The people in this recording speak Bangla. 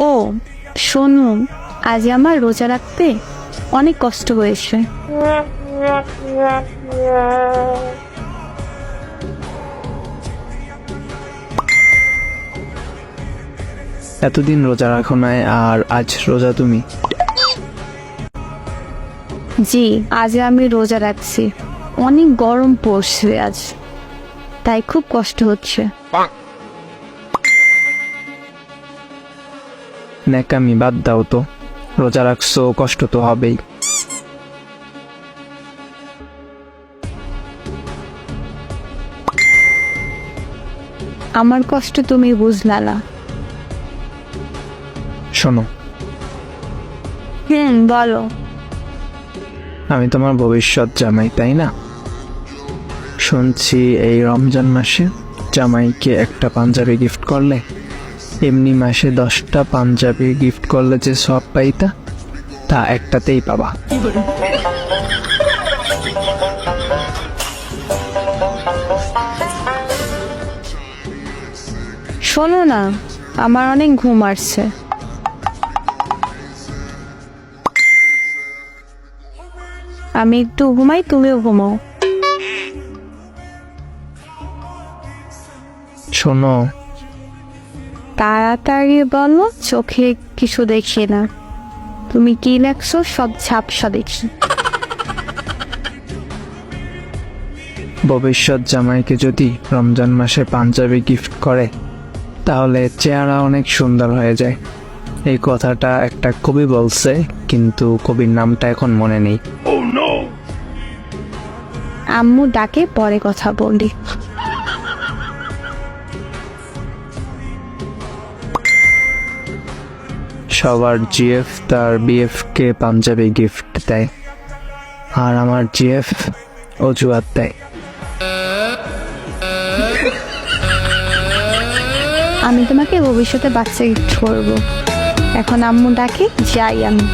ও শোনো, আজ আমার রোজা রাখতে অনেক কষ্ট হয়েছে। এতদিন রোজা রাখো নাই আর আজ রোজা তুমি? জি, আজ আমি রোজা রাখছি। অনেক গরম পড়ছে আজ, তাই খুব কষ্ট হচ্ছে। ন্যাকামি বাদ দাও তো, রোজা রাখছো কষ্ট তো হবেই। আমার কষ্ট তুমি বুঝলা না। শোনো, বলো। আমি তোমার ভবিষ্যৎ জামাই, তাই না? শুনছি এই রমজান মাসে জামাইকে একটা পাঞ্জাবি গিফট করলে এমনি মাসে 10টা পাঞ্জাবি গিফট করলে যে সব পাইতা, তা একটাতেই পাবা। শোনো না, আমার অনেক ঘুম আসছে। আমি একটু ঘুমাই, তুমিও ঘুমাও। শোনো, তাড়াতাড়ি বলো, চোখে কিছু দেখি না। তুমি কি লেখছো সব ঝাপসা দেখি। ভবিষ্যৎ জামাইকে যদি রমজান মাসে পাঞ্জাবি গিফট করে তাহলে চেহারা অনেক সুন্দর হয়ে যায়। এই কথাটা একটা কবি বলছে, কিন্তু কবির নামটা এখন মনে নেই। আম্মু ডাকে, পরে কথা বলি। সবার জিএফ তার বিএফ কে পাঞ্জাবি গিফট দেয়, আর আমার জিএফ অজুহাত দেয়। আমি তোমাকে ভবিষ্যতে বাচ্চা গিফট করবো। এখন আম্মু ডাকে, যাই আমি।